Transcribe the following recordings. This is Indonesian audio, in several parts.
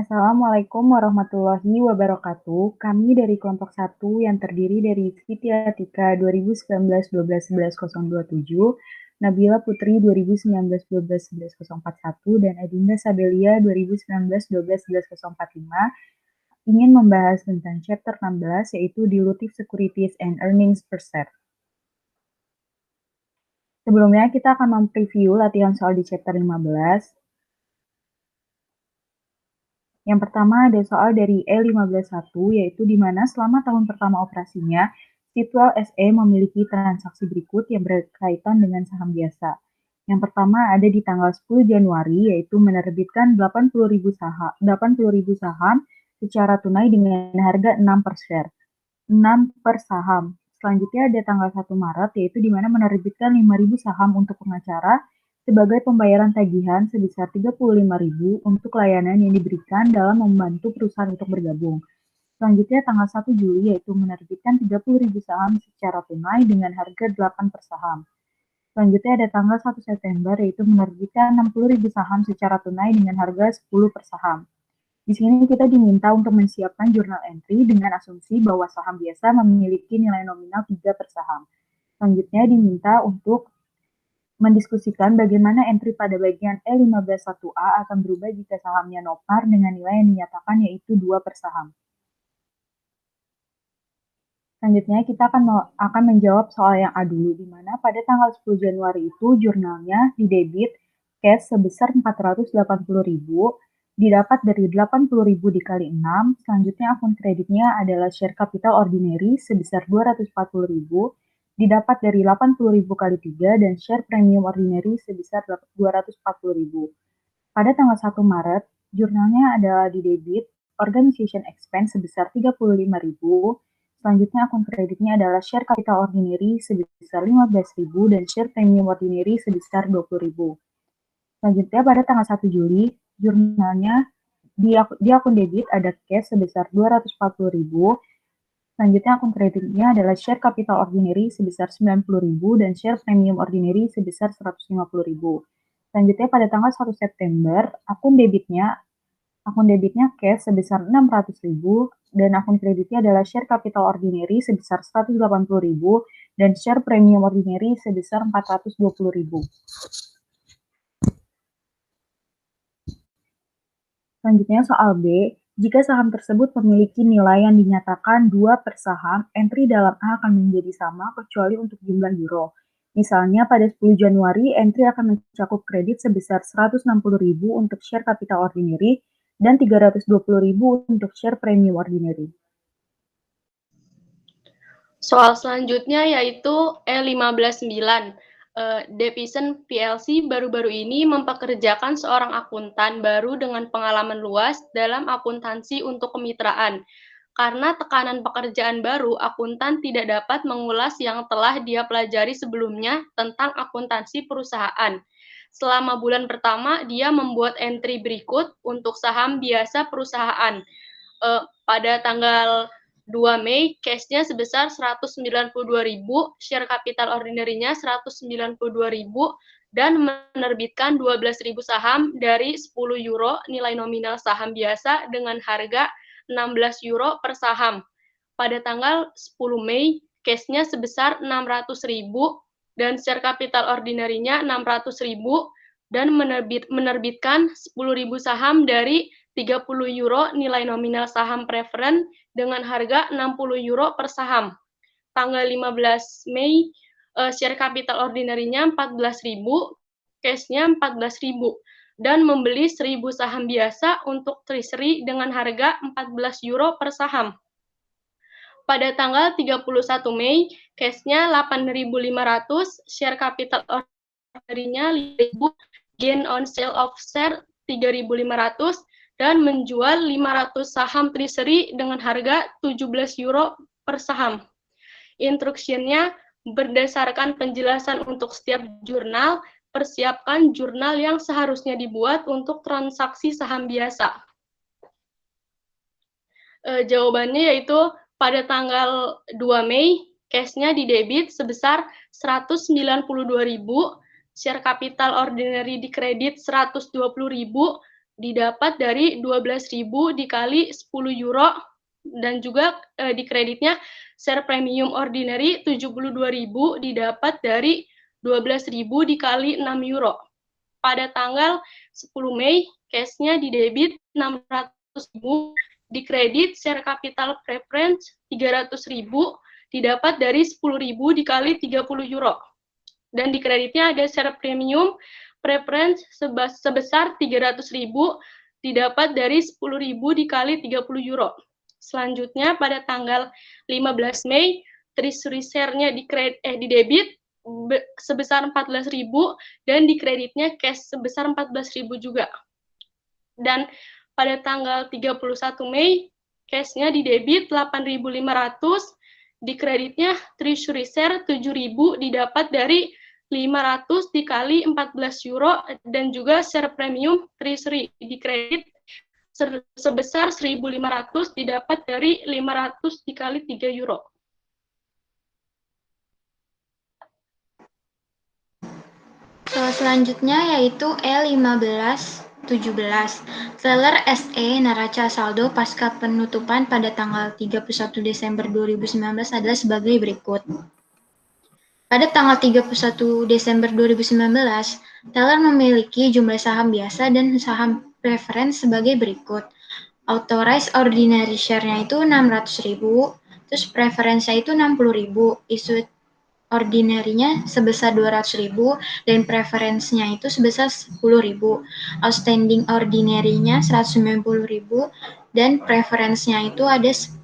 Assalamualaikum warahmatullahi wabarakatuh. Kami dari kelompok 1 yang terdiri dari Siti Atika 2019-12-11-027, Nabila Putri 2019-12-11-041, dan Adinda Sabelia 2019-12-11-045 ingin membahas tentang chapter 16 yaitu Dilutive Securities and Earnings per Share. Sebelumnya kita akan mempreview latihan soal di chapter 15. Yang pertama ada soal dari E151, yaitu di mana selama tahun pertama operasinya, Sitwell SE memiliki transaksi berikut yang berkaitan dengan saham biasa. Yang pertama ada di tanggal 10 Januari, yaitu menerbitkan 80.000 saham secara tunai dengan harga 6 per share. 6 per saham. Selanjutnya ada tanggal 1 Maret, yaitu di mana menerbitkan 5.000 saham untuk pengacara sebagai pembayaran tagihan sebesar 35.000 untuk layanan yang diberikan dalam membantu perusahaan untuk bergabung. Selanjutnya tanggal 1 Juli yaitu menerbitkan 30.000 saham secara tunai dengan harga 8 per saham. Selanjutnya ada tanggal 1 September yaitu menerbitkan 60.000 saham secara tunai dengan harga 10 per saham. Di sini kita diminta untuk menyiapkan jurnal entry dengan asumsi bahwa saham biasa memiliki nilai nominal 3 per saham. Selanjutnya diminta untuk mendiskusikan bagaimana entry pada bagian E151A akan berubah jika sahamnya nopar dengan nilai yang dinyatakan yaitu 2 per saham. Selanjutnya kita akan menjawab soal yang A dulu, di mana pada tanggal 10 Januari itu jurnalnya didebit cash sebesar 480.000, didapat dari 80.000 dikali 6, selanjutnya akun kreditnya adalah share capital ordinary sebesar 240.000, didapat dari 80.000 kali 3, dan share premium ordinary sebesar 240.000. Pada tanggal 1 Maret, jurnalnya adalah didebit organization expense sebesar 35.000, selanjutnya akun kreditnya adalah share capital ordinary sebesar 15.000 dan share premium ordinary sebesar 20.000. Selanjutnya pada tanggal 1 Juli, jurnalnya di akun debit ada cash sebesar 240.000, selanjutnya akun kreditnya adalah share capital ordinary sebesar 90.000 dan share premium ordinary sebesar 150.000. Selanjutnya pada tanggal 1 September, akun debitnya cash sebesar 600.000 dan akun kreditnya adalah share capital ordinary sebesar 180.000 dan share premium ordinary sebesar 420.000. Selanjutnya soal B, jika saham tersebut memiliki nilai yang dinyatakan 2 per saham, entry dalam A akan menjadi sama kecuali untuk jumlah euro. Misalnya pada 10 Januari, entry akan mencakup kredit sebesar 160.000 untuk share capital ordinary dan 320.000 untuk share premium ordinary. Soal selanjutnya yaitu E159. Devisen PLC baru-baru ini mempekerjakan seorang akuntan baru dengan pengalaman luas dalam akuntansi untuk kemitraan. Karena tekanan pekerjaan baru, akuntan tidak dapat mengulas yang telah dia pelajari sebelumnya tentang akuntansi perusahaan. Selama bulan pertama, dia membuat entry berikut untuk saham biasa perusahaan. Pada tanggal 2 Mei, cash-nya sebesar 192.000, share capital ordinary-nya 192.000, dan menerbitkan 12.000 saham dari 10 euro nilai nominal saham biasa dengan harga 16 euro per saham. Pada tanggal 10 Mei, cash-nya sebesar 600.000 dan share capital ordinary-nya 600.000 dan menerbitkan 10.000 saham dari 30 euro nilai nominal saham preferen dengan harga 60 euro per saham. Tanggal 15 Mei, share capital ordinary-nya 14.000, cash-nya 14.000, dan membeli 1.000 saham biasa untuk treasury dengan harga 14 euro per saham. Pada tanggal 31 Mei, cash-nya 8.500, share capital ordinary-nya 5.000, gain on sale of share 3.500, dan menjual 500 saham treasury dengan harga 17 euro per saham. Instruksinya berdasarkan penjelasan untuk setiap jurnal, persiapkan jurnal yang seharusnya dibuat untuk transaksi saham biasa. Jawabannya yaitu pada tanggal 2 Mei, cash-nya didebit sebesar 192.000, share capital ordinary dikredit 120.000, didapat dari 12.000 dikali 10 euro, dan juga di kreditnya share premium ordinary 72.000 didapat dari 12.000 dikali 6 euro. Pada tanggal 10 Mei, cash-nya di debit 600.000, di kredit share capital preference 300.000 didapat dari 10.000 dikali 30 euro. Dan di kreditnya ada share premium preference sebesar 300.000 didapat dari 10.000 dikali 30 euro. Selanjutnya pada tanggal 15 Mei, treasury share-nya di debit sebesar 14.000 dan di kreditnya cash sebesar 14.000 juga. Dan pada tanggal 31 Mei, cash-nya di debit 8.500, di kreditnya treasury share 7.000 didapat dari 500 dikali 14 euro, dan juga share premium treasury di kredit sebesar 1.500 didapat dari 500 dikali 3 euro. Selanjutnya yaitu E1517. Teller SE neraca saldo pasca penutupan pada tanggal 31 Desember 2019 adalah sebagai berikut. Pada tanggal 31 Desember 2019, teller memiliki jumlah saham biasa dan saham preference sebagai berikut. Authorized ordinary share-nya itu 600.000, terus preference-nya itu 60.000, issued ordinary-nya sebesar 200.000 dan preference-nya itu sebesar 10.000. Outstanding ordinary-nya 190.000 dan preference-nya itu ada 10.000.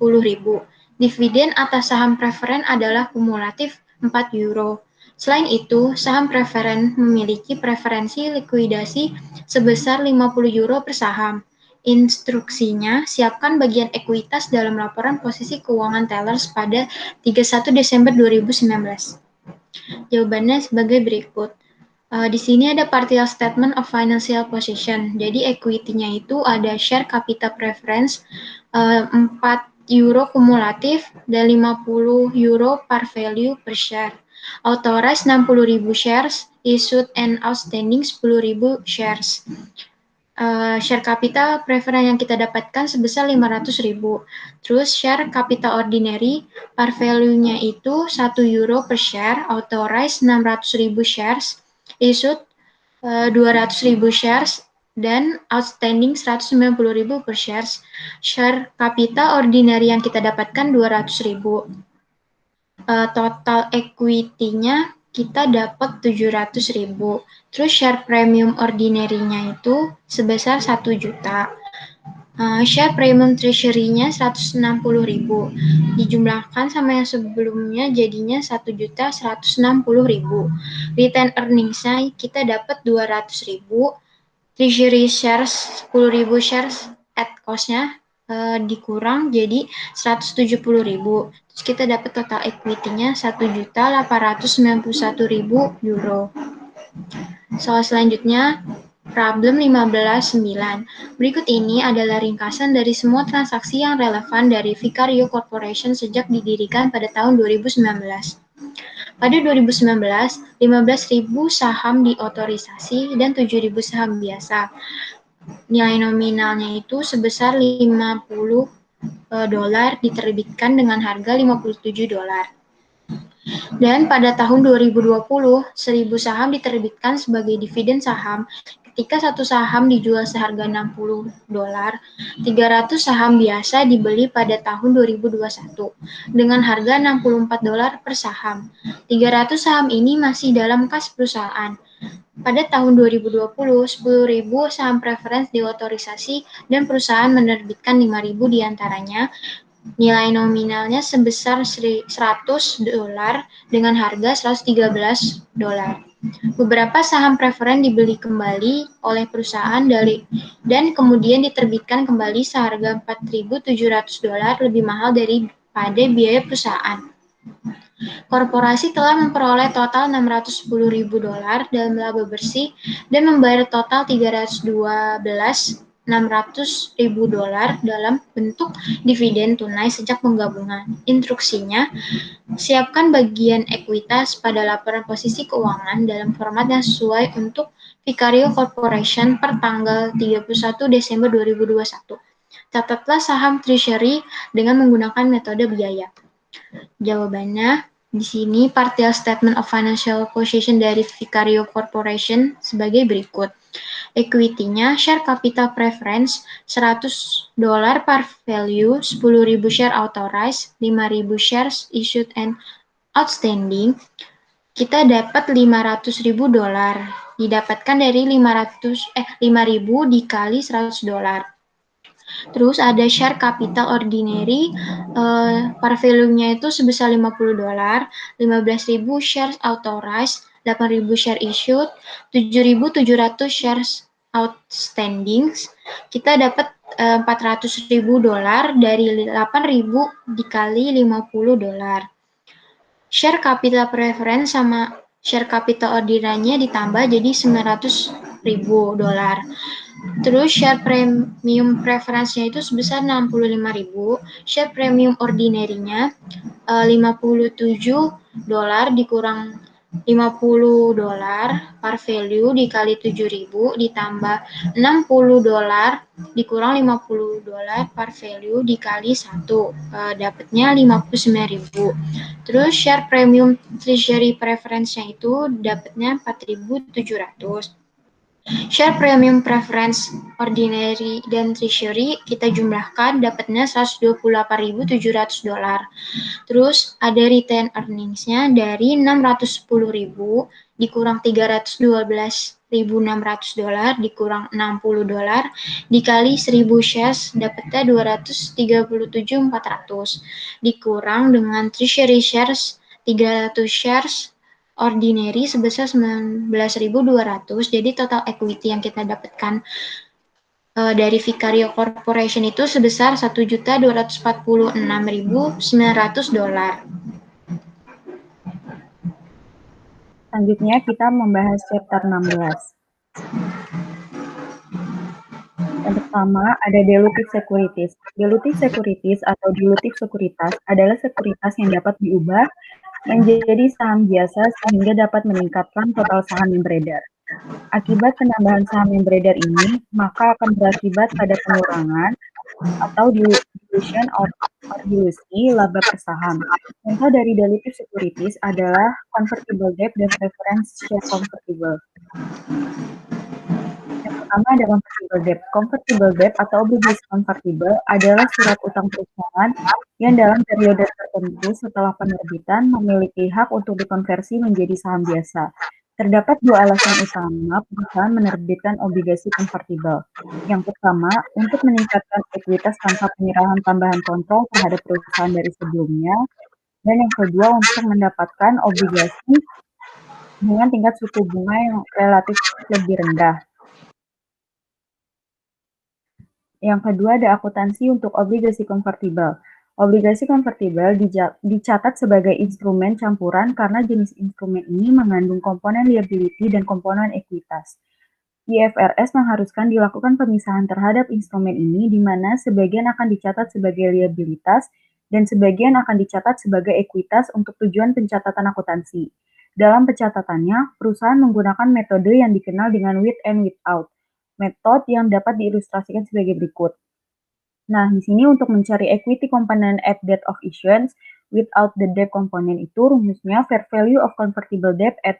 Dividen atas saham preferen adalah kumulatif 4 euro. Selain itu, saham preferen memiliki preferensi likuidasi sebesar 50 euro per saham. Instruksinya, siapkan bagian ekuitas dalam laporan posisi keuangan tellers pada 31 Desember 2019. Jawabannya sebagai berikut. Di sini ada partial statement of financial position. Jadi equity-nya itu ada share capital preference 4 euro kumulatif dan 50 euro par value per share. Authorized 60.000 shares, issued and outstanding 10.000 shares. Share capital preferen yang kita dapatkan sebesar 500.000. Terus share capital ordinary par value-nya itu 1 euro per share, authorized 600.000 shares, issued 200.000 shares, dan outstanding 190.000 per shares. Share capital ordinary yang kita dapatkan 200.000. Total equity-nya kita dapat 700.000. Terus share premium ordinary-nya itu sebesar 1 juta. Share premium treasury-nya 160.000. Dijumlahkan sama yang sebelumnya jadinya 1.160.000. Return earnings-nya kita dapat 200.000. Treasury shares 10.000 shares at cost-nya dikurang jadi 170.000. Terus kita dapat total equity-nya 1.891.000 euro. Soal selanjutnya, problem 15.9. Berikut ini adalah ringkasan dari semua transaksi yang relevan dari Vicario Corporation sejak didirikan pada tahun 2019. Pada 2019, 15.000 saham diotorisasi dan 7.000 saham biasa. Nilai nominalnya itu sebesar 50 dolar diterbitkan dengan harga 57 dolar. Dan pada tahun 2020, 1.000 saham diterbitkan sebagai dividen saham. Ketika satu saham dijual seharga 60 dolar, 300 saham biasa dibeli pada tahun 2021 dengan harga 64 dolar per saham. 300 saham ini masih dalam kas perusahaan. Pada tahun 2020, 10.000 saham preference diotorisasi dan perusahaan menerbitkan 5.000 diantaranya. Nilai nominalnya sebesar 100 dolar dengan harga 113 dolar. Beberapa saham preferen dibeli kembali oleh perusahaan dan kemudian diterbitkan kembali seharga 4.700 dolar lebih mahal daripada biaya perusahaan. Korporasi telah memperoleh total 610.000 dolar dalam laba bersih dan membayar total 312 $600.000 dalam bentuk dividen tunai sejak penggabungan. Instruksinya, siapkan bagian ekuitas pada laporan posisi keuangan dalam format yang sesuai untuk Vicario Corporation per tanggal 31 Desember 2021. Catatlah saham treasury dengan menggunakan metode biaya. Jawabannya di sini partial statement of financial position dari Vicario Corporation sebagai berikut. Equity-nya share capital preference $100 par value, 10.000 share authorized, 5.000 shares issued and outstanding. Kita dapat $500.000, didapatkan dari 5.000 dikali $100. Terus ada share capital ordinary, par value-nya itu sebesar $50, 15.000 shares authorized, 8.000 share issued, 7.700 shares outstanding. Kita dapat $400.000 dari 8.000 dikali $50. Share capital preference sama share capital ordinary-nya ditambah jadi $900.000. Terus share premium preference-nya itu sebesar $65.000, share premium ordinary-nya $57 dikurang $50 par value dikali 7.000 ditambah $60 dikurang $50 par value dikali 1, dapatnya $59.000. Terus share premium treasury preference-nya itu dapatnya 4.700. Share premium preference ordinary dan treasury kita jumlahkan dapatnya $128.700. Terus ada retain earnings-nya dari $610.000 dikurang $312.600 dikurang $60 dikali 1.000 shares dapatnya $237.400 dikurang dengan treasury shares 300 shares ordinary sebesar $19.200. Jadi total equity yang kita dapatkan dari Vicario Corporation itu sebesar $1.246.900. Selanjutnya kita membahas chapter 16. Yang pertama ada dilutive securities. Dilutive securities atau dilutive sekuritas adalah sekuritas yang dapat diubah menjadi saham biasa sehingga dapat meningkatkan total saham yang beredar. Akibat penambahan saham yang beredar ini, maka akan berakibat pada pengurangan atau dilution or dilusi laba per saham. Contoh dari dilutive securities adalah convertible debt dan preference share convertible. Yang pertama ada convertible debt. Convertible debt atau obligasi convertible adalah surat utang perusahaan yang dalam periode tertentu setelah penerbitan memiliki hak untuk dikonversi menjadi saham biasa. Terdapat dua alasan utama perusahaan menerbitkan obligasi convertible. Yang pertama, untuk meningkatkan ekuitas tanpa penyerahan tambahan kontrol terhadap perusahaan dari sebelumnya. Dan yang kedua, untuk mendapatkan obligasi dengan tingkat suku bunga yang relatif lebih rendah. Yang kedua ada akuntansi untuk obligasi convertible. Obligasi convertible dicatat sebagai instrumen campuran karena jenis instrumen ini mengandung komponen liability dan komponen ekuitas. IFRS mengharuskan dilakukan pemisahan terhadap instrumen ini di mana sebagian akan dicatat sebagai liabilitas dan sebagian akan dicatat sebagai ekuitas untuk tujuan pencatatan akuntansi. Dalam pencatatannya, perusahaan menggunakan metode yang dikenal dengan with and without. Metode yang dapat diilustrasikan sebagai berikut. Nah, di sini untuk mencari equity component at date of issuance without the debt component itu rumusnya fair value of convertible debt at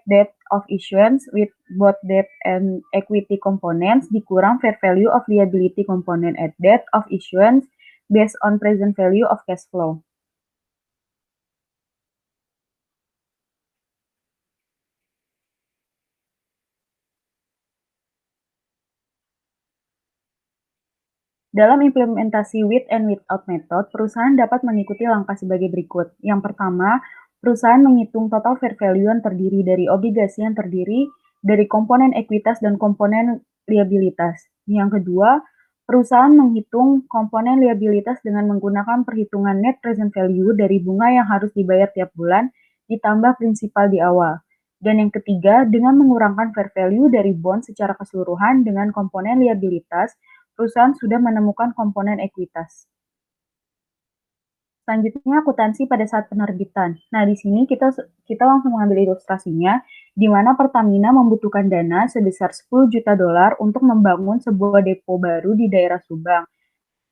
date of issuance with both debt and equity components dikurang fair value of liability component at date of issuance based on present value of cash flow. Dalam implementasi with and without method, perusahaan dapat mengikuti langkah sebagai berikut. Yang pertama, perusahaan menghitung total fair value yang terdiri dari obligasi yang terdiri dari komponen ekuitas dan komponen liabilitas. Yang kedua, perusahaan menghitung komponen liabilitas dengan menggunakan perhitungan net present value dari bunga yang harus dibayar tiap bulan ditambah prinsipal di awal. Dan yang ketiga, dengan mengurangkan fair value dari bond secara keseluruhan dengan komponen liabilitas, perusahaan sudah menemukan komponen ekuitas. Selanjutnya akuntansi pada saat penerbitan. Nah, di sini kita langsung mengambil ilustrasinya, di mana Pertamina membutuhkan dana sebesar $10 juta untuk membangun sebuah depo baru di daerah Subang.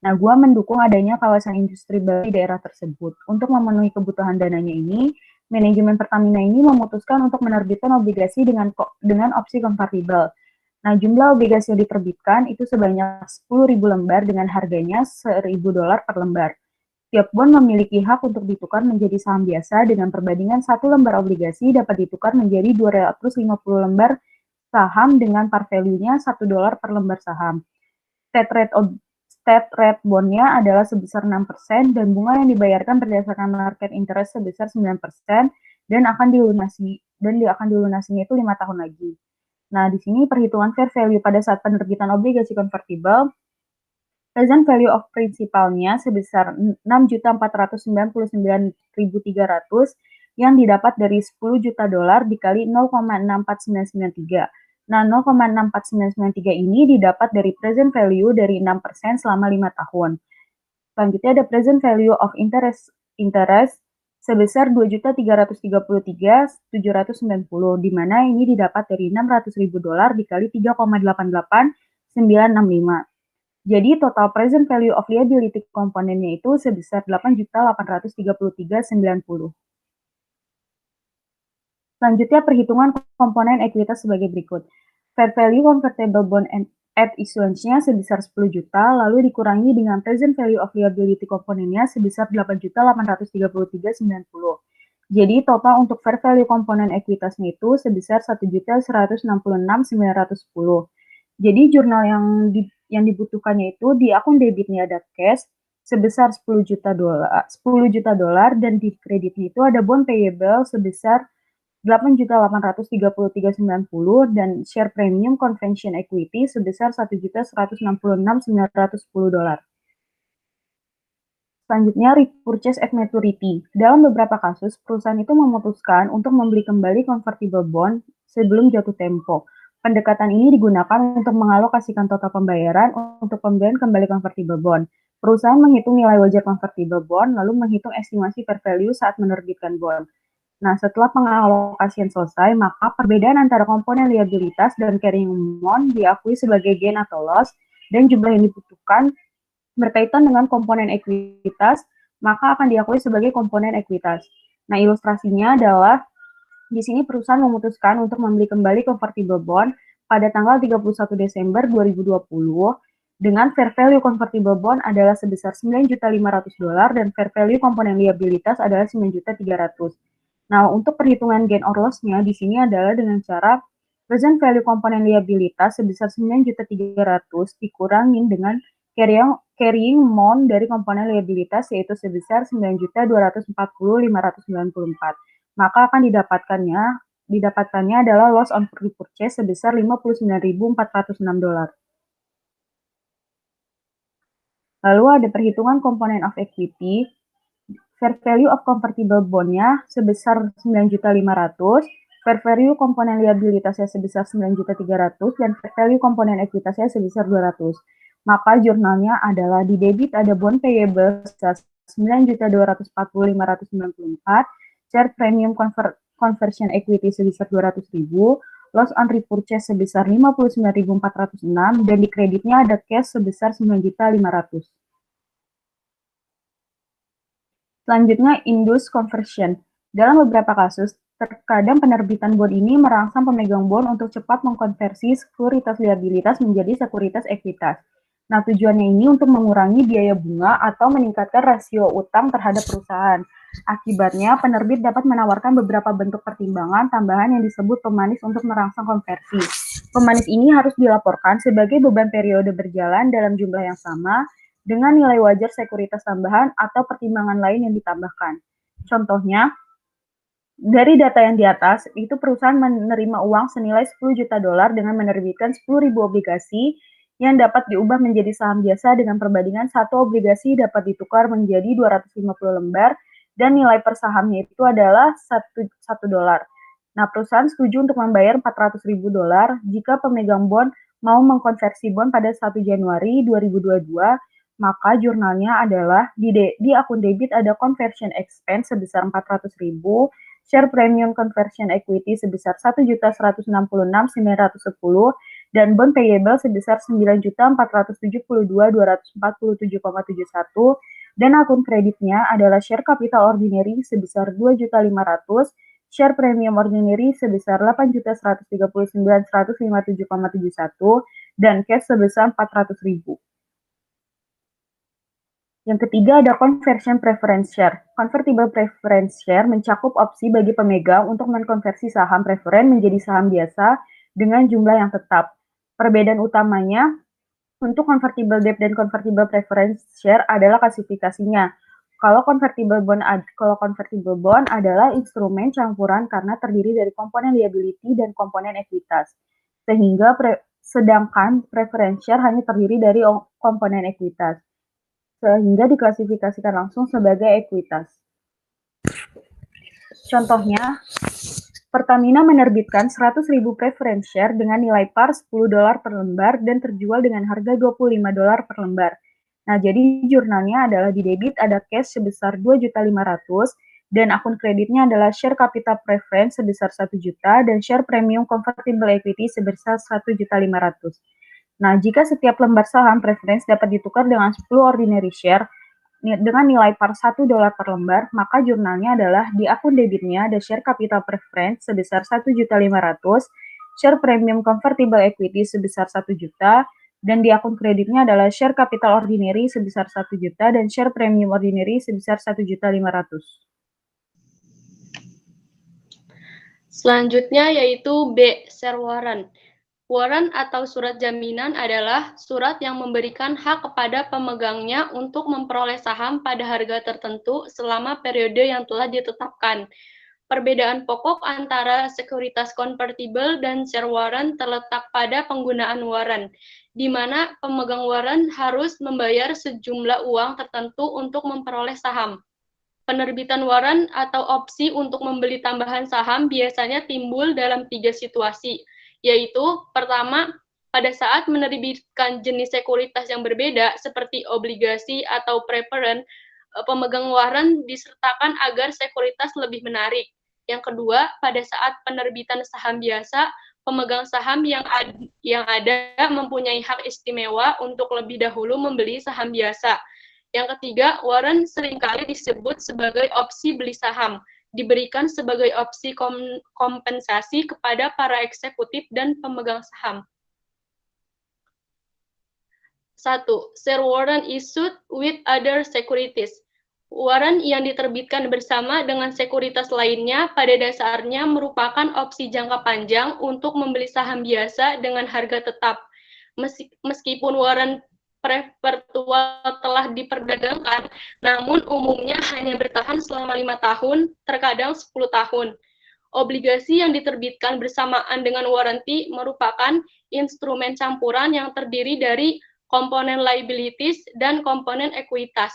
Nah, gua mendukung adanya kawasan industri baru di daerah tersebut. Untuk memenuhi kebutuhan dananya ini, manajemen Pertamina ini memutuskan untuk menerbitkan obligasi dengan opsi konvertibel. Nah, jumlah obligasi yang diterbitkan itu sebanyak 10.000 lembar dengan harganya $1.000 per lembar. Tiap bond memiliki hak untuk ditukar menjadi saham biasa dengan perbandingan 1 lembar obligasi dapat ditukar menjadi 250 lembar saham dengan par value-nya $1 per lembar saham. State rate bond-nya adalah sebesar 6% dan bunga yang dibayarkan berdasarkan market interest sebesar 9% dan akan dilunasinya itu 5 tahun lagi. Nah, di sini perhitungan fair value pada saat penerbitan obligasi konvertibel, present value of principal-nya sebesar 6.499.300 yang didapat dari $10 juta dikali 0,64993. Nah, 0,64993 ini didapat dari present value dari 6% selama 5 tahun. Selanjutnya ada present value of interest sebesar $2.333.790, di mana ini didapat dari $600.000 dikali 3,88965. Jadi total present value of liability komponennya itu sebesar 8.833.990. Selanjutnya perhitungan komponen ekuitas sebagai berikut. Fair value convertible bond at issuance-nya sebesar 10 juta, lalu dikurangi dengan present value of liability komponennya sebesar 8.833.990. Jadi total untuk fair value komponen ekuitasnya itu sebesar 1.166.910. Jadi jurnal yang dibutuhkannya itu di akun debitnya ada cash sebesar $10 juta dan di kreditnya itu ada bond payable sebesar 8.833.990 dan share premium convention equity sebesar $1.166.910. Selanjutnya, repurchase at maturity. Dalam beberapa kasus, perusahaan itu memutuskan untuk membeli kembali convertible bond sebelum jatuh tempo. Pendekatan ini digunakan untuk mengalokasikan total pembayaran untuk pembelian kembali convertible bond. Perusahaan menghitung nilai wajar convertible bond, lalu menghitung estimasi fair value saat menerbitkan bond. Nah, setelah pengalokasian selesai, maka perbedaan antara komponen liabilitas dan carrying amount diakui sebagai gain atau loss, dan jumlah yang dibutuhkan berkaitan dengan komponen ekuitas, maka akan diakui sebagai komponen ekuitas. Nah, ilustrasinya adalah di sini perusahaan memutuskan untuk membeli kembali convertible bond pada tanggal 31 Desember 2020 dengan fair value convertible bond adalah sebesar $9.500 dan fair value komponen liabilitas adalah $9.300. Nah, untuk perhitungan gain or loss-nya di sini adalah dengan cara present value komponen liabilitas sebesar $9.300 dikurangin dengan carrying amount dari komponen liabilitas yaitu sebesar $9.240.594. Maka akan didapatkannya adalah loss on repurchase sebesar $59.406. Lalu ada perhitungan komponen of equity. Fair value of convertible bond-nya sebesar $9.500, fair value komponen liabilitasnya sebesar $9.300, dan fair value komponen ekuitasnya sebesar $200. Maka jurnalnya adalah di debit ada bond payable sebesar $9.240.594, share premium conversion equity sebesar $200.000, loss on repurchase sebesar $59.406, dan di kreditnya ada cash sebesar $9.500. Selanjutnya, induced conversion. Dalam beberapa kasus, terkadang penerbitan bond ini merangsang pemegang bond untuk cepat mengkonversi sekuritas liabilitas menjadi sekuritas ekuitas. Nah, tujuannya ini untuk mengurangi biaya bunga atau meningkatkan rasio utang terhadap perusahaan. Akibatnya, penerbit dapat menawarkan beberapa bentuk pertimbangan tambahan yang disebut pemanis untuk merangsang konversi. Pemanis ini harus dilaporkan sebagai beban periode berjalan dalam jumlah yang sama, dengan nilai wajar sekuritas tambahan atau pertimbangan lain yang ditambahkan. Contohnya, dari data yang di atas, itu perusahaan menerima uang senilai $10 juta dengan menerbitkan 10.000 obligasi yang dapat diubah menjadi saham biasa dengan perbandingan satu obligasi dapat ditukar menjadi 250 lembar dan nilai per sahamnya itu adalah $1. Nah, perusahaan setuju untuk membayar $400.000 jika pemegang bon mau mengkonversi bon pada 1 Januari 2022, maka jurnalnya adalah di akun debit ada conversion expense sebesar 400.000, share premium conversion equity sebesar 1.166.910, dan bon payable sebesar 9.472.247,71, dan akun kreditnya adalah share capital ordinary sebesar 2.500.000, share premium ordinary sebesar 8.139.157,71, dan cash sebesar 400.000. Yang ketiga ada conversion preference share. Convertible preference share mencakup opsi bagi pemegang untuk mengkonversi saham preferen menjadi saham biasa dengan jumlah yang tetap. Perbedaan utamanya untuk convertible debt dan convertible preference share adalah klasifikasinya. Kalau convertible bond adalah instrumen campuran karena terdiri dari komponen liability dan komponen ekuitas. Sedangkan preference share hanya terdiri dari komponen ekuitas, sehingga diklasifikasikan langsung sebagai ekuitas. Contohnya, Pertamina menerbitkan 100.000 preference share dengan nilai par $10 per lembar dan terjual dengan harga $25 per lembar. Nah, jadi jurnalnya adalah di debit ada cash sebesar 2.500.000 dan akun kreditnya adalah share capital preference sebesar 1 juta dan share premium convertible equity sebesar 1.500.000. Nah, jika setiap lembar saham preference dapat ditukar dengan 10 ordinary share dengan nilai par $1 per lembar, maka jurnalnya adalah di akun debitnya ada share capital preference sebesar 1.500.000, share premium convertible equity sebesar 1 juta, dan di akun kreditnya adalah share capital ordinary sebesar 1 juta dan share premium ordinary sebesar 1.500.000. Selanjutnya yaitu B. Share warrant. Warrant atau surat jaminan adalah surat yang memberikan hak kepada pemegangnya untuk memperoleh saham pada harga tertentu selama periode yang telah ditetapkan. Perbedaan pokok antara sekuritas convertible dan share warrant terletak pada penggunaan warrant, di mana pemegang warrant harus membayar sejumlah uang tertentu untuk memperoleh saham. Penerbitan warrant atau opsi untuk membeli tambahan saham biasanya timbul dalam 3 situasi, yaitu pertama, pada saat menerbitkan jenis sekuritas yang berbeda seperti obligasi atau preferen, pemegang warrant disertakan agar sekuritas lebih menarik. Yang kedua, pada saat penerbitan saham biasa, pemegang saham yang ada mempunyai hak istimewa untuk lebih dahulu membeli saham biasa. Yang ketiga, warrant seringkali disebut sebagai opsi beli saham, diberikan sebagai opsi kompensasi kepada para eksekutif dan pemegang saham. 1. Share warrant issued with other securities. Warrant yang diterbitkan bersama dengan sekuritas lainnya pada dasarnya merupakan opsi jangka panjang untuk membeli saham biasa dengan harga tetap. Meskipun warrant perpetual telah diperdagangkan, namun umumnya hanya bertahan selama 5 tahun, terkadang 10 tahun. Obligasi yang diterbitkan bersamaan dengan waranti merupakan instrumen campuran yang terdiri dari komponen liabilities dan komponen ekuitas.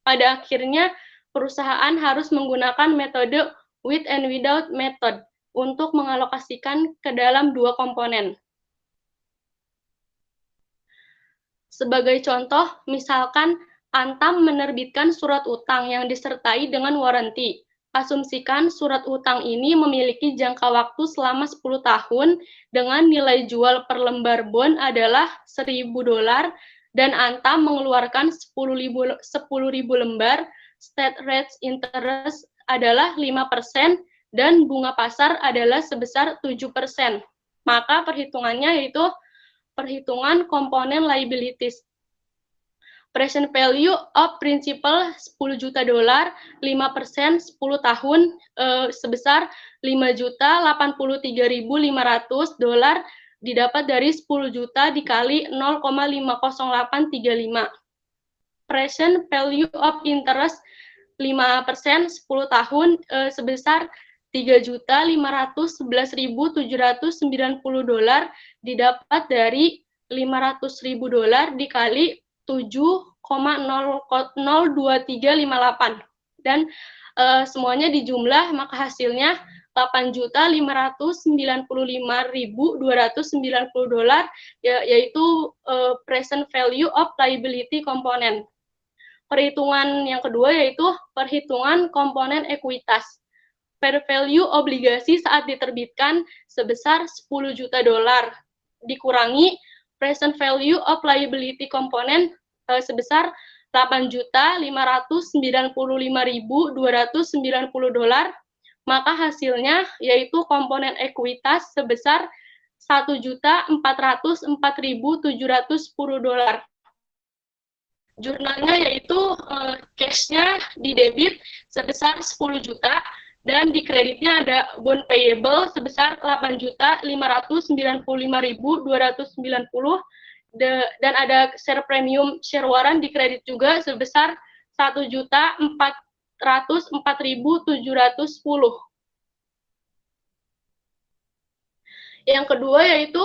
Pada akhirnya, perusahaan harus menggunakan metode with and without method untuk mengalokasikan ke dalam dua komponen. Sebagai contoh, misalkan Antam menerbitkan surat utang yang disertai dengan waranti. Asumsikan surat utang ini memiliki jangka waktu selama 10 tahun dengan nilai jual per lembar bon adalah $1.000 dan Antam mengeluarkan 10.000 lembar, state rate interest adalah 5% dan bunga pasar adalah sebesar 7%. Maka perhitungannya yaitu perhitungan komponen liabilities. Present value of principal $10 juta, 5% 10 tahun sebesar $5.083.500 didapat dari 10 juta dikali 0,50835. Present value of interest 5% 10 tahun sebesar $3.511.790 didapat dari $500.000 dikali 7,02358 dan semuanya dijumlah maka hasilnya $8.595.290, yaitu present value of liability component. Perhitungan yang kedua yaitu perhitungan komponen ekuitas. Fair value obligasi saat diterbitkan sebesar $10 juta dikurangi present value of liability component sebesar $8.595.290, maka hasilnya yaitu komponen ekuitas sebesar $1.404.710. Jurnalnya yaitu cash-nya di debit sebesar 10 juta dan di kreditnya ada bond payable sebesar 8.595.290 dan ada share premium share warrant di kredit juga sebesar 1.404.710. Yang kedua yaitu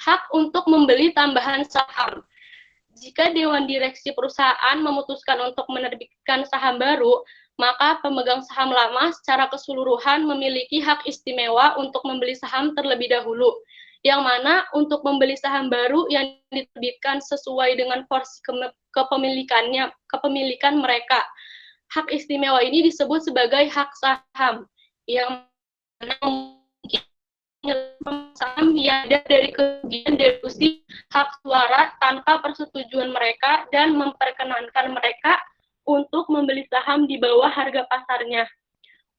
hak untuk membeli tambahan saham. Jika Dewan Direksi perusahaan memutuskan untuk menerbitkan saham baru, maka pemegang saham lama secara keseluruhan memiliki hak istimewa untuk membeli saham terlebih dahulu, yang mana untuk membeli saham baru yang diterbitkan sesuai dengan porsi kepemilikan mereka. Hak istimewa ini disebut sebagai hak saham, yang mana saham yang ada dari kerugian deduksi hak suara tanpa persetujuan mereka dan memperkenankan mereka untuk membeli saham di bawah harga pasarnya.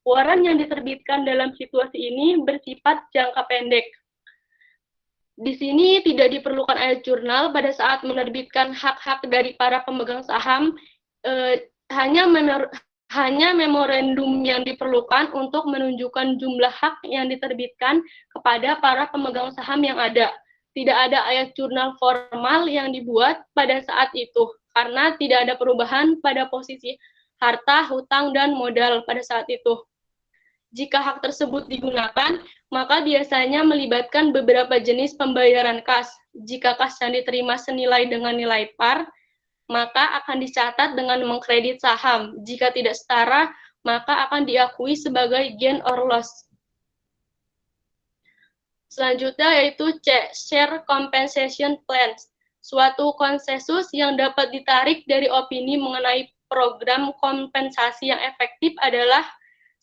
Waran yang diterbitkan dalam situasi ini bersifat jangka pendek. Di sini tidak diperlukan ayat jurnal pada saat menerbitkan hak-hak dari para pemegang saham, hanya memorandum yang diperlukan untuk menunjukkan jumlah hak yang diterbitkan kepada para pemegang saham yang ada. Tidak ada ayat jurnal formal yang dibuat pada saat itu, karena tidak ada perubahan pada posisi harta, hutang, dan modal pada saat itu. Jika hak tersebut digunakan, maka biasanya melibatkan beberapa jenis pembayaran kas. Jika kas yang diterima senilai dengan nilai par, maka akan dicatat dengan mengkredit saham. Jika tidak setara, maka akan diakui sebagai gain or loss. Selanjutnya yaitu C, Share Compensation Plans, suatu konsensus yang dapat ditarik dari opini mengenai program kompensasi yang efektif adalah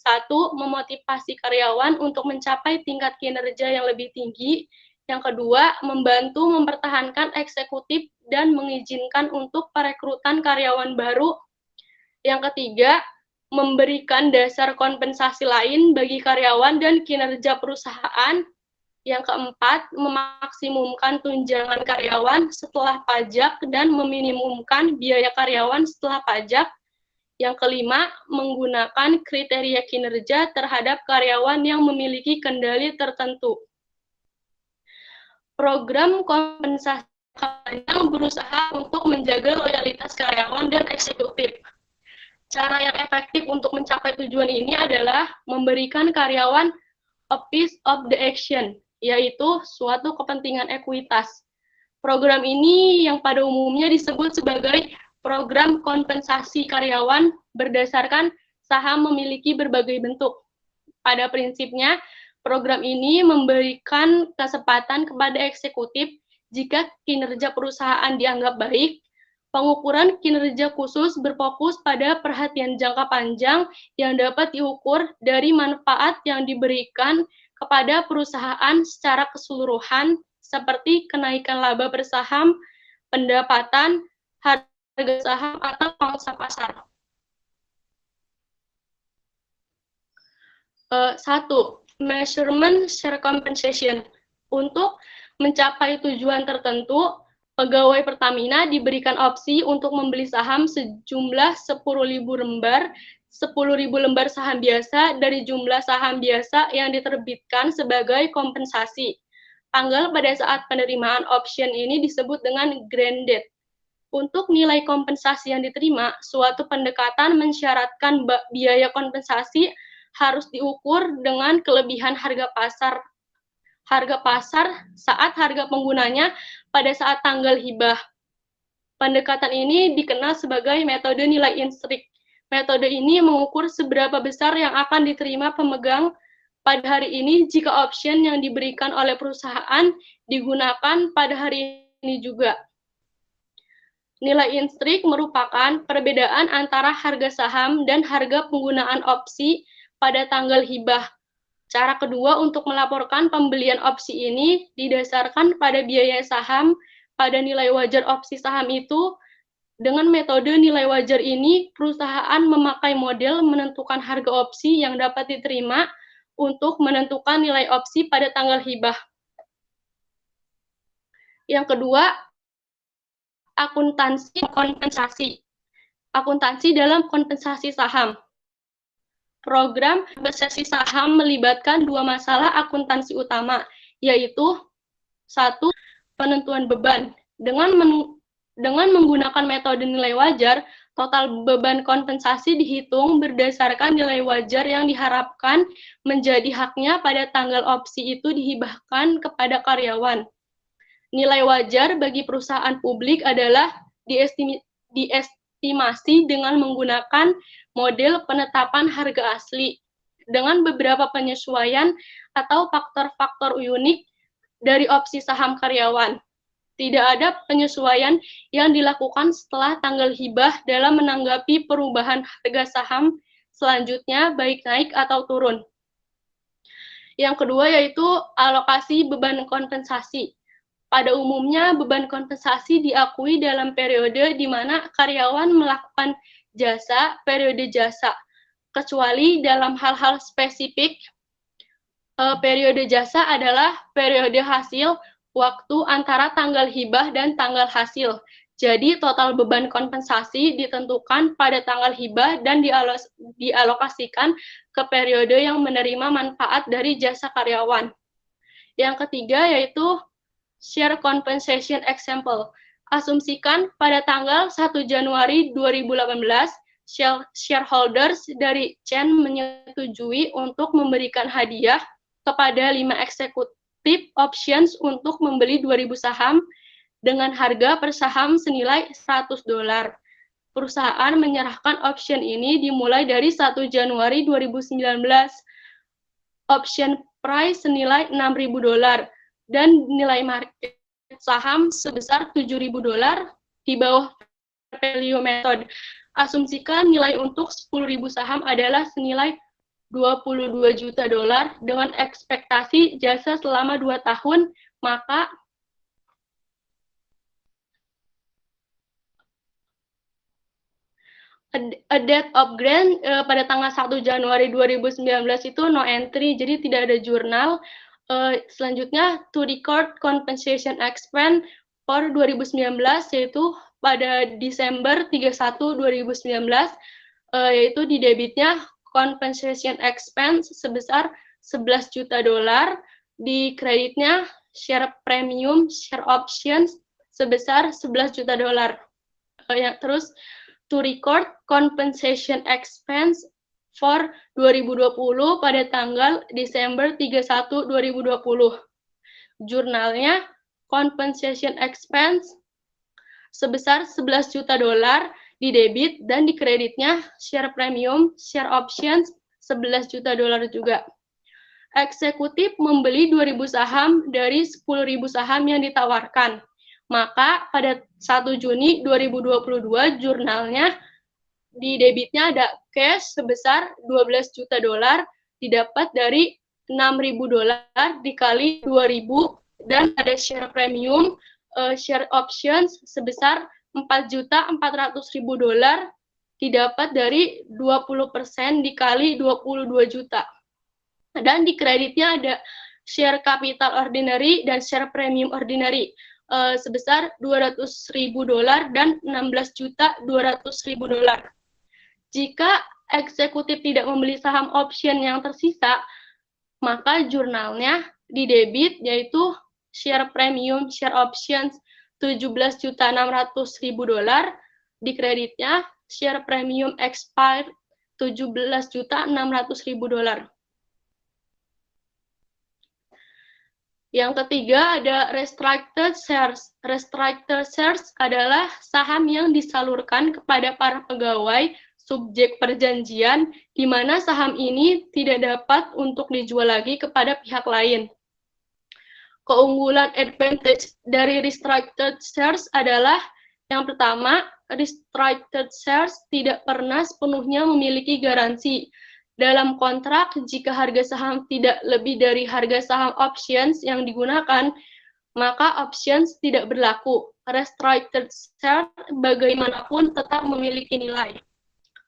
1. Memotivasi karyawan untuk mencapai tingkat kinerja yang lebih tinggi. Yang kedua, membantu mempertahankan eksekutif dan mengizinkan untuk perekrutan karyawan baru. Yang ketiga, memberikan dasar kompensasi lain bagi karyawan dan kinerja perusahaan. Yang keempat, memaksimumkan tunjangan karyawan setelah pajak dan meminimumkan biaya karyawan setelah pajak. Yang kelima, menggunakan kriteria kinerja terhadap karyawan yang memiliki kendali tertentu. Program kompensasi yang berusaha untuk menjaga loyalitas karyawan dan eksekutif. Cara yang efektif untuk mencapai tujuan ini adalah memberikan karyawan a piece of the action, yaitu suatu kepentingan ekuitas. Program ini yang pada umumnya disebut sebagai program kompensasi karyawan berdasarkan saham memiliki berbagai bentuk. Pada prinsipnya, program ini memberikan kesempatan kepada eksekutif jika kinerja perusahaan dianggap baik. Pengukuran kinerja khusus berfokus pada perhatian jangka panjang yang dapat diukur dari manfaat yang diberikan kepada perusahaan secara keseluruhan, seperti kenaikan laba per saham, pendapatan, harga saham, atau pangsa pasar. 1. Measurement share compensation. Untuk mencapai tujuan tertentu, pegawai Pertamina diberikan opsi untuk membeli saham sejumlah 10.000 lembar, 10.000 lembar saham biasa dari jumlah saham biasa yang diterbitkan sebagai kompensasi. Tanggal pada saat penerimaan option ini disebut dengan grant date. Untuk nilai kompensasi yang diterima, suatu pendekatan mensyaratkan biaya kompensasi harus diukur dengan kelebihan harga pasar saat harga penggunanya pada saat tanggal hibah. Pendekatan ini dikenal sebagai metode nilai instrik. Metode ini mengukur seberapa besar yang akan diterima pemegang pada hari ini jika option yang diberikan oleh perusahaan digunakan pada hari ini juga. Nilai intrik merupakan perbedaan antara harga saham dan harga penggunaan opsi pada tanggal hibah. Cara kedua untuk melaporkan pembelian opsi ini didasarkan pada biaya saham pada nilai wajar opsi saham itu. Dengan metode nilai wajar ini, perusahaan memakai model menentukan harga opsi yang dapat diterima untuk menentukan nilai opsi pada tanggal hibah. Yang kedua, akuntansi kompensasi. Akuntansi dalam kompensasi saham. Program kompensasi saham melibatkan dua masalah akuntansi utama, yaitu satu, penentuan beban. Dengan menggunakan metode nilai wajar, total beban kompensasi dihitung berdasarkan nilai wajar yang diharapkan menjadi haknya pada tanggal opsi itu dihibahkan kepada karyawan. Nilai wajar bagi perusahaan publik adalah diestimasi dengan menggunakan model penetapan harga asli dengan beberapa penyesuaian atau faktor-faktor unik dari opsi saham karyawan. Tidak ada penyesuaian yang dilakukan setelah tanggal hibah dalam menanggapi perubahan harga saham selanjutnya, baik naik atau turun. Yang kedua yaitu alokasi beban kompensasi. Pada umumnya, beban kompensasi diakui dalam periode di mana karyawan melakukan periode jasa, kecuali dalam hal-hal spesifik. Periode jasa adalah periode hasil waktu antara tanggal hibah dan tanggal hasil. Jadi total beban kompensasi ditentukan pada tanggal hibah dan dialokasikan ke periode yang menerima manfaat dari jasa karyawan. Yang ketiga yaitu share compensation example. Asumsikan pada tanggal 1 Januari 2018, shareholders dari Chen menyetujui untuk memberikan hadiah kepada 5 eksekutif options untuk membeli 2.000 saham dengan harga per saham senilai $100. Perusahaan menyerahkan option ini dimulai dari 1 Januari 2019. Option price senilai $6.000 dan nilai market saham sebesar $7.000 di bawah value method. Asumsikan nilai untuk 10.000 saham adalah senilai $22 juta dengan ekspektasi jasa selama 2 tahun, maka a date of grant pada tanggal 1 Januari 2019 itu no entry, jadi tidak ada jurnal. Selanjutnya, to record compensation expense for 2019, yaitu pada Desember 31, 2019, yaitu di debitnya compensation expense sebesar $11 juta, di kreditnya share premium, share options sebesar $11 juta. Terus, to record compensation expense for 2020 pada tanggal Desember 31, 2020. Jurnalnya compensation expense sebesar $11 juta di debit dan di kreditnya share premium, share options $11 juta juga. Eksekutif membeli 2.000 saham dari 10.000 saham yang ditawarkan. Maka pada 1 Juni 2022 jurnalnya di debitnya ada cash sebesar $12 juta didapat dari $6.000 dikali 2.000 dan ada share premium, share options sebesar $4.400.000 didapat dari 20% dikali 22 juta. Dan di kreditnya ada share capital ordinary dan share premium ordinary sebesar $200.000 dan $16.200.000. Jika eksekutif tidak membeli saham option yang tersisa, maka jurnalnya di debit yaitu share premium, share options $17.600.000, di kreditnya share premium expired $17.600.000. Yang ketiga ada restricted shares. Restricted shares adalah saham yang disalurkan kepada para pegawai subjek perjanjian di mana saham ini tidak dapat untuk dijual lagi kepada pihak lain. Keunggulan advantage dari restricted shares adalah yang pertama, restricted shares tidak pernah sepenuhnya memiliki garansi. Dalam kontrak, jika harga saham tidak lebih dari harga saham options yang digunakan, maka options tidak berlaku. Restricted share bagaimanapun tetap memiliki nilai.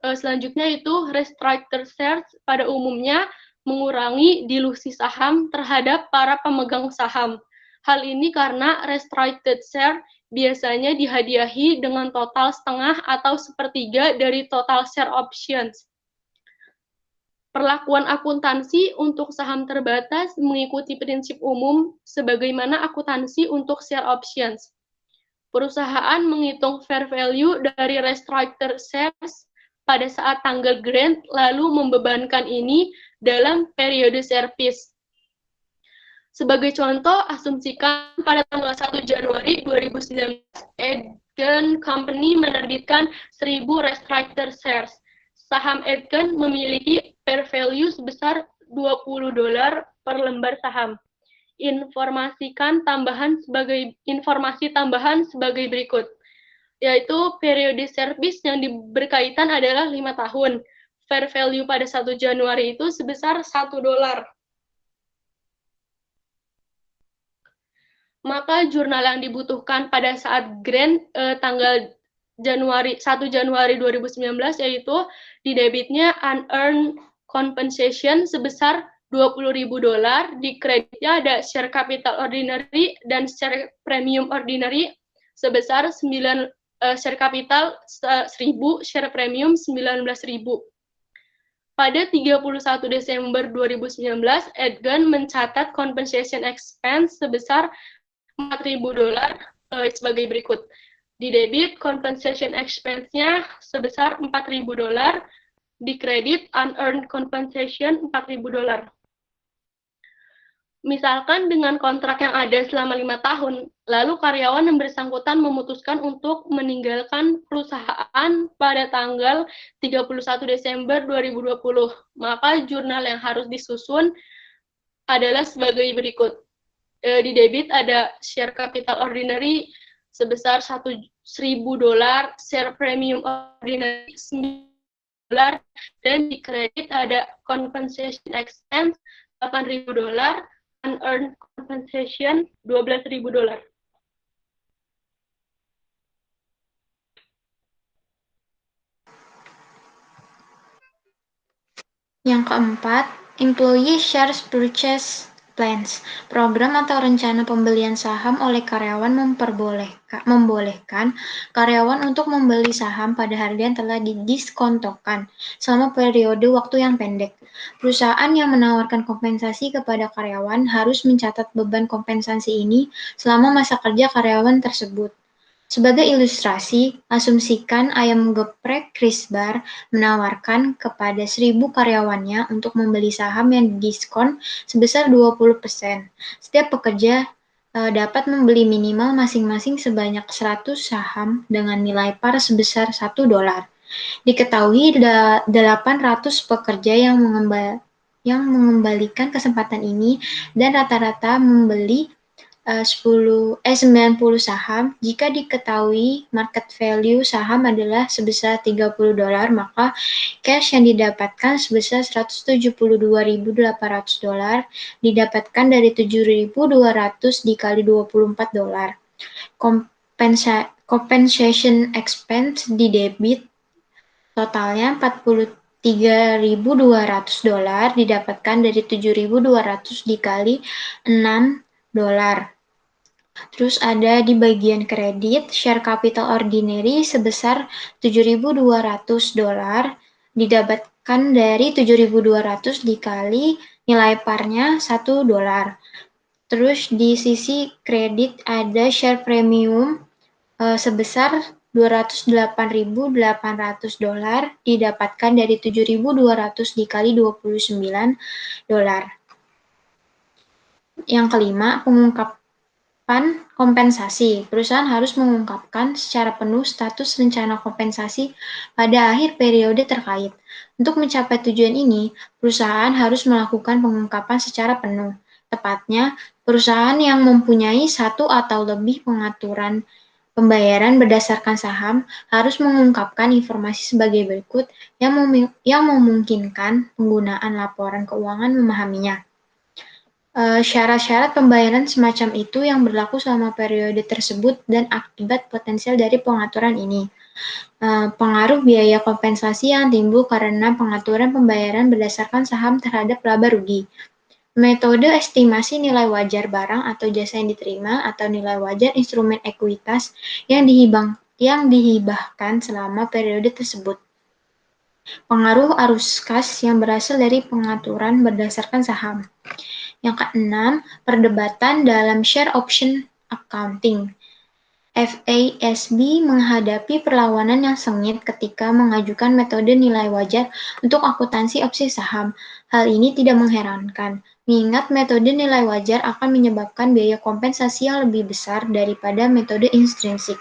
Selanjutnya itu restricted shares pada umumnya mengurangi dilusi saham terhadap para pemegang saham. Hal ini karena restricted share biasanya dihadiahi dengan total setengah atau sepertiga dari total share options. Perlakuan akuntansi untuk saham terbatas mengikuti prinsip umum sebagaimana akuntansi untuk share options. Perusahaan menghitung fair value dari restricted shares pada saat tanggal grant lalu membebankan ini dalam periode service. Sebagai contoh, asumsikan pada tanggal 1 Januari 2019, Edgen Company menerbitkan 1.000 restricted shares. Saham Edgen memiliki fair value sebesar $20 per lembar saham. Informasi tambahan sebagai berikut, yaitu periode servis yang berkaitan adalah 5 tahun. Fair value pada 1 Januari itu sebesar $1. Maka jurnal yang dibutuhkan pada saat grant tanggal 1 Januari 2019 yaitu di debitnya unearned compensation sebesar $20.000, di kreditnya ada share capital ordinary dan share premium ordinary sebesar share capital 1.000, share premium 19.000. Pada 31 Desember 2019, Edgen mencatat compensation expense sebesar $4.000 sebagai berikut. Di debit, compensation expense-nya sebesar $4.000, di kredit, unearned compensation $4.000. Misalkan dengan kontrak yang ada selama 5 tahun, lalu karyawan yang bersangkutan memutuskan untuk meninggalkan perusahaan pada tanggal 31 Desember 2020, maka jurnal yang harus disusun adalah sebagai berikut. Di debit ada share capital ordinary sebesar $1.000, share premium ordinary $9, dan di kredit ada compensation expense $8.000, unearned compensation $12.000. Yang keempat, Employee Shares Purchase Plans. Program atau rencana pembelian saham oleh karyawan membolehkan karyawan untuk membeli saham pada harga yang telah didiskontokan selama periode waktu yang pendek. Perusahaan yang menawarkan kompensasi kepada karyawan harus mencatat beban kompensasi ini selama masa kerja karyawan tersebut. Sebagai ilustrasi, asumsikan ayam geprek Chris Bar menawarkan kepada 1.000 karyawannya untuk membeli saham yang diskon sebesar 20%. Setiap pekerja dapat membeli minimal masing-masing sebanyak 100 saham dengan nilai par sebesar $1. Diketahui 800 pekerja yang mengembalikan kesempatan ini dan rata-rata membeli 90 saham. Jika diketahui market value saham adalah sebesar $30, maka cash yang didapatkan sebesar $172.800 didapatkan dari 7.200 dikali $24. Compensation expense di debit totalnya $43.200 didapatkan dari 7.200 dikali $6. Terus ada di bagian kredit, share capital ordinary sebesar $7.200 didapatkan dari 7.200 dikali nilai parnya $1. Terus di sisi kredit ada share premium sebesar $208.800 didapatkan dari 7.200 dikali $29. Yang kelima, pengungkapan penetapan kompensasi. Perusahaan harus mengungkapkan secara penuh status rencana kompensasi pada akhir periode terkait. Untuk mencapai tujuan ini, perusahaan harus melakukan pengungkapan secara penuh. Tepatnya, perusahaan yang mempunyai satu atau lebih pengaturan pembayaran berdasarkan saham harus mengungkapkan informasi sebagai berikut yang memungkinkan penggunaan laporan keuangan memahaminya. Syarat-syarat pembayaran semacam itu yang berlaku selama periode tersebut dan akibat potensial dari pengaturan ini. Pengaruh biaya kompensasi yang timbul karena pengaturan pembayaran berdasarkan saham terhadap laba rugi. Metode estimasi nilai wajar barang atau jasa yang diterima atau nilai wajar instrumen ekuitas yang dihibahkan selama periode tersebut. Pengaruh arus kas yang berasal dari pengaturan berdasarkan saham. Yang keenam, perdebatan dalam share option accounting. FASB menghadapi perlawanan yang sengit ketika mengajukan metode nilai wajar untuk akuntansi opsi saham. Hal ini tidak mengherankan, mengingat metode nilai wajar akan menyebabkan biaya kompensasi yang lebih besar daripada metode intrinsik.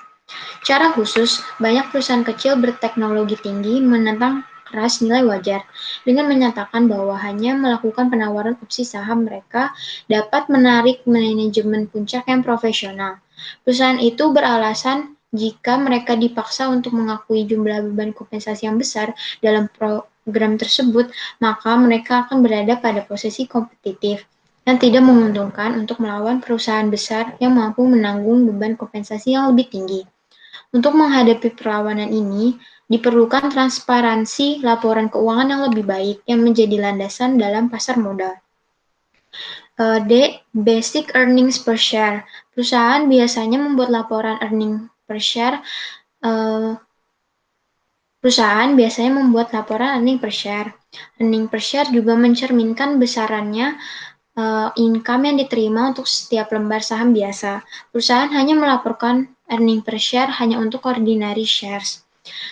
Secara khusus, banyak perusahaan kecil berteknologi tinggi menentang keras nilai wajar dengan menyatakan bahwa hanya melakukan penawaran opsi saham mereka dapat menarik manajemen puncak yang profesional. Perusahaan itu beralasan jika mereka dipaksa untuk mengakui jumlah beban kompensasi yang besar dalam program tersebut, maka mereka akan berada pada posisi kompetitif dan tidak menguntungkan untuk melawan perusahaan besar yang mampu menanggung beban kompensasi yang lebih tinggi. Untuk menghadapi perlawanan ini, diperlukan transparansi laporan keuangan yang lebih baik yang menjadi landasan dalam pasar modal. D. Basic Earnings Per Share. Perusahaan biasanya membuat laporan earning per share. Earning per share. Earning per share juga mencerminkan besarannya income yang diterima untuk setiap lembar saham biasa. Perusahaan hanya melaporkan earning per share hanya untuk ordinary shares.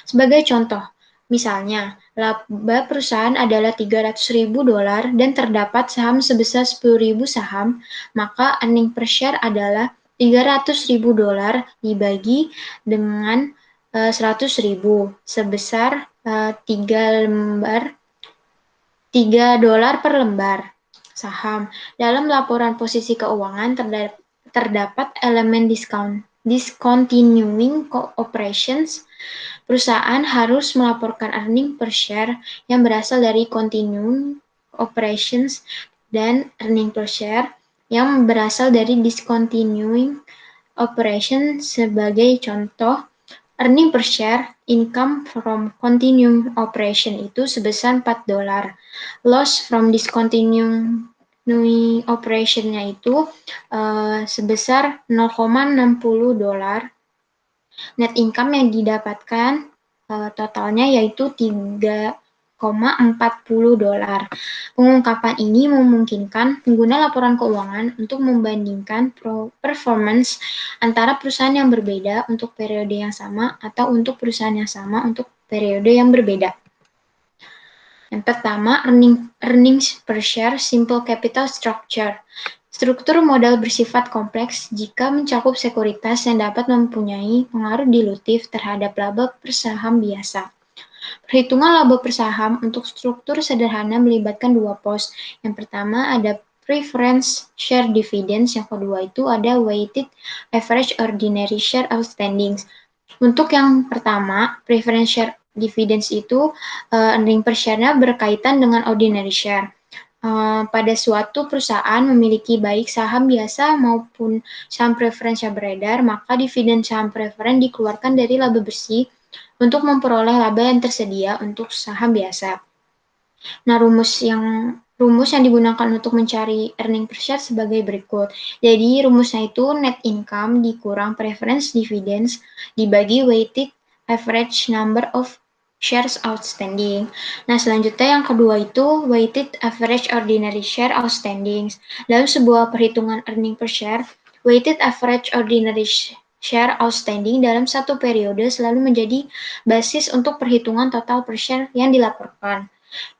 Sebagai contoh, misalnya, laba perusahaan adalah $300.000 dan terdapat saham sebesar 10.000 saham, maka earning per share adalah $300.000 dibagi dengan 100.000 sebesar $3 per lembar saham. Dalam laporan posisi keuangan terdapat elemen discontinuing operations. Perusahaan harus melaporkan earning per share yang berasal dari continuing operations dan earning per share yang berasal dari discontinuing operations. Sebagai contoh, earning per share income from continuing operation itu sebesar $4. Loss from discontinuing operation-nya itu sebesar $0,60. Net income yang didapatkan totalnya yaitu $3,40. Pengungkapan ini memungkinkan pengguna laporan keuangan untuk membandingkan performance antara perusahaan yang berbeda untuk periode yang sama atau untuk perusahaan yang sama untuk periode yang berbeda. Yang pertama, earnings per share simple capital structure. Struktur modal bersifat kompleks jika mencakup sekuritas yang dapat mempunyai pengaruh dilutif terhadap laba per saham biasa. Perhitungan laba per saham untuk struktur sederhana melibatkan dua pos. Yang pertama ada preference share dividends, yang kedua itu ada weighted average ordinary share outstanding. Untuk yang pertama, preference share dividends itu earning per share-nya berkaitan dengan ordinary share. Pada suatu perusahaan memiliki baik saham biasa maupun saham preference yang beredar, maka dividen saham preference dikeluarkan dari laba bersih untuk memperoleh laba yang tersedia untuk saham biasa. Nah, rumus yang digunakan untuk mencari earning per share sebagai berikut. Jadi, rumusnya itu net income dikurang preference dividends dibagi weighted average number of shares outstanding. Nah, selanjutnya yang kedua itu weighted average ordinary share outstanding. Dalam sebuah perhitungan earning per share, weighted average ordinary share outstanding dalam satu periode selalu menjadi basis untuk perhitungan total per share yang dilaporkan.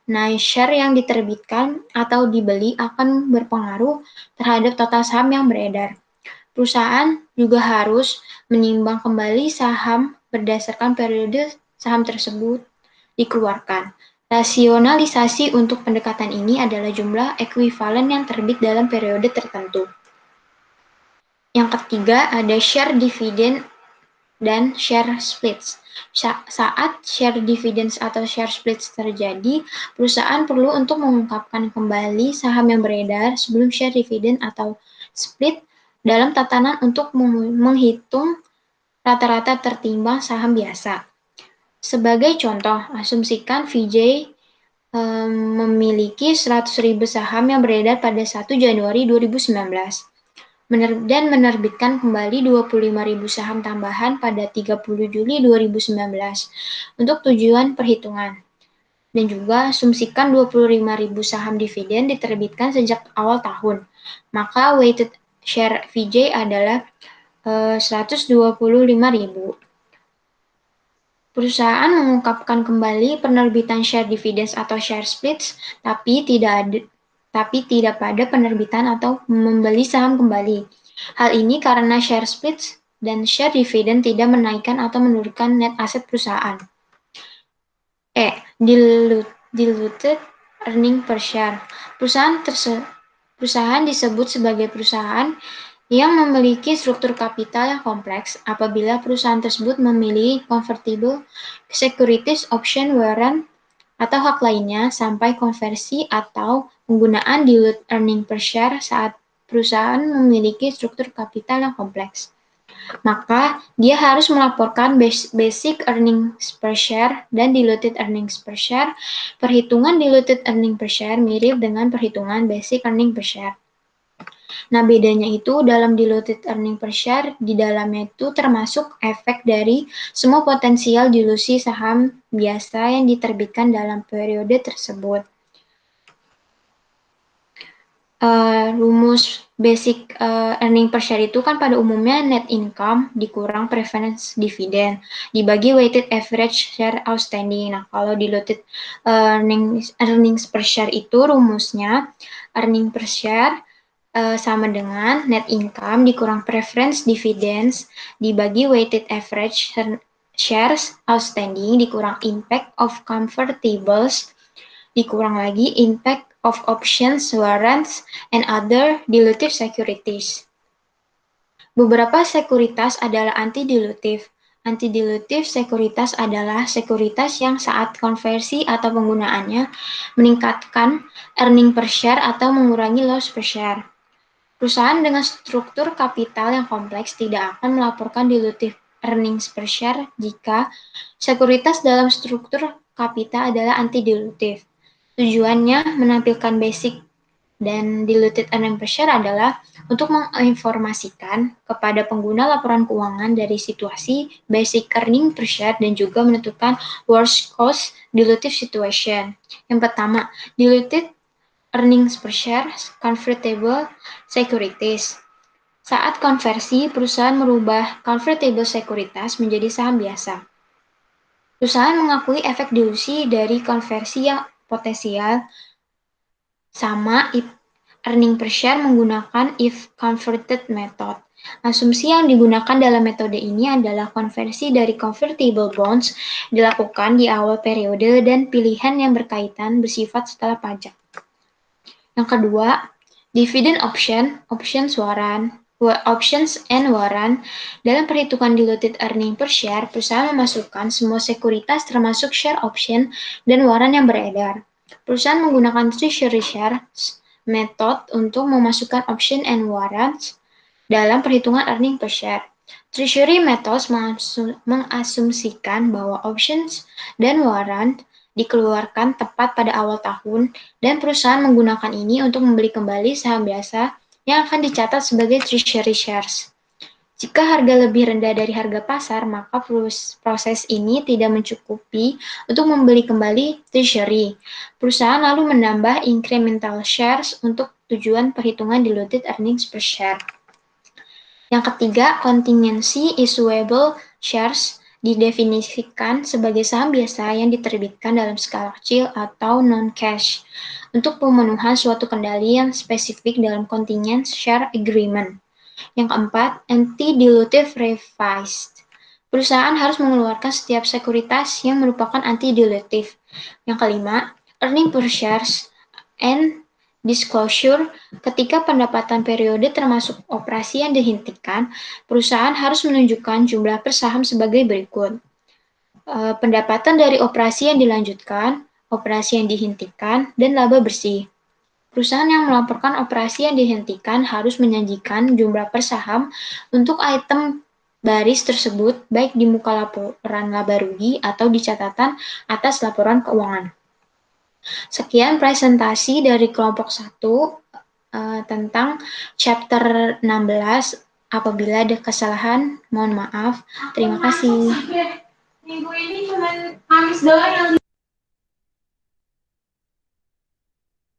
Nah, share yang diterbitkan atau dibeli akan berpengaruh terhadap total saham yang beredar. Perusahaan juga harus menimbang kembali saham berdasarkan periode saham tersebut dikeluarkan. Rasionalisasi untuk pendekatan ini adalah jumlah ekuivalen yang terbit dalam periode tertentu. Yang ketiga ada share dividend dan share splits. Saat share dividends atau share splits terjadi, perusahaan perlu untuk mengungkapkan kembali saham yang beredar sebelum share dividend atau split dalam tatanan untuk menghitung rata-rata tertimbang saham biasa. Sebagai contoh, asumsikan VJ memiliki 100.000 saham yang beredar pada 1 Januari 2019 dan menerbitkan kembali 25.000 saham tambahan pada 30 Juli 2019 untuk tujuan perhitungan. Dan juga asumsikan 25.000 saham dividen diterbitkan sejak awal tahun. Maka weighted share VJ adalah 125.000. Perusahaan mengungkapkan kembali penerbitan share dividends atau share splits, tapi tidak pada penerbitan atau membeli saham kembali. Hal ini karena share splits dan share dividend tidak menaikkan atau menurunkan net aset perusahaan. Diluted earning per share. Perusahaan disebut sebagai perusahaan yang memiliki struktur kapital yang kompleks apabila perusahaan tersebut memiliki convertible securities, option, warrant, atau hak lainnya sampai konversi atau penggunaan diluted earning per share saat perusahaan memiliki struktur kapital yang kompleks. Maka dia harus melaporkan basic earnings per share dan diluted earnings per share. Perhitungan diluted earning per share mirip dengan perhitungan basic earning per share. Nah, bedanya itu dalam diluted earning per share, di dalamnya itu termasuk efek dari semua potensial dilusi saham biasa yang diterbitkan dalam periode tersebut. Rumus basic earning per share itu kan pada umumnya net income dikurang preference dividend dibagi weighted average share outstanding. Nah, kalau diluted earnings per share itu rumusnya earning per share sama dengan net income dikurang preference dividends dibagi weighted average shares outstanding dikurang impact of convertibles dikurang lagi impact of options, warrants, and other dilutive securities. Beberapa sekuritas adalah anti-dilutif. Anti-dilutif sekuritas adalah sekuritas yang saat konversi atau penggunaannya meningkatkan earning per share atau mengurangi loss per share. Perusahaan dengan struktur kapital yang kompleks tidak akan melaporkan dilutive earnings per share jika sekuritas dalam struktur kapital adalah anti-dilutif. Tujuannya menampilkan basic dan diluted earnings per share adalah untuk menginformasikan kepada pengguna laporan keuangan dari situasi basic earning per share dan juga menentukan worst case dilutive situation. Yang pertama, diluted earnings per share convertible securities. Saat konversi, perusahaan merubah convertible securities menjadi saham biasa. Perusahaan mengakui efek dilusi dari konversi yang potensial sama earning per share menggunakan if converted method. Asumsi yang digunakan dalam metode ini adalah konversi dari convertible bonds dilakukan di awal periode dan pilihan yang berkaitan bersifat setelah pajak. Yang kedua, dividend options and warrant. Dalam perhitungan diluted earning per share, perusahaan memasukkan semua sekuritas termasuk share option dan warrant yang beredar. Perusahaan menggunakan treasury shares method untuk memasukkan option and warrants dalam perhitungan earning per share. Treasury methods mengasumsikan bahwa options dan warrant dikeluarkan tepat pada awal tahun dan perusahaan menggunakan ini untuk membeli kembali saham biasa yang akan dicatat sebagai treasury shares. Jika harga lebih rendah dari harga pasar, maka proses ini tidak mencukupi untuk membeli kembali treasury. Perusahaan lalu menambah incremental shares untuk tujuan perhitungan diluted earnings per share. Yang ketiga, contingency issuable shares didefinisikan sebagai saham biasa yang diterbitkan dalam skala kecil atau non-cash untuk pemenuhan suatu kendali yang spesifik dalam contingent share agreement. Yang keempat, anti-dilutive revised. Perusahaan harus mengeluarkan setiap sekuritas yang merupakan anti-dilutive. Yang kelima, earning per shares and disclosure. Ketika pendapatan periode termasuk operasi yang dihentikan, perusahaan harus menunjukkan jumlah per saham sebagai berikut. Pendapatan dari operasi yang dilanjutkan, operasi yang dihentikan, dan laba bersih. Perusahaan yang melaporkan operasi yang dihentikan harus menyajikan jumlah per saham untuk item baris tersebut, baik di muka laporan laba rugi atau di catatan atas laporan keuangan. Sekian presentasi dari kelompok 1 tentang chapter 16. Apabila ada kesalahan, mohon maaf. Terima kasih. Minggu ini cuma Kamis doang yang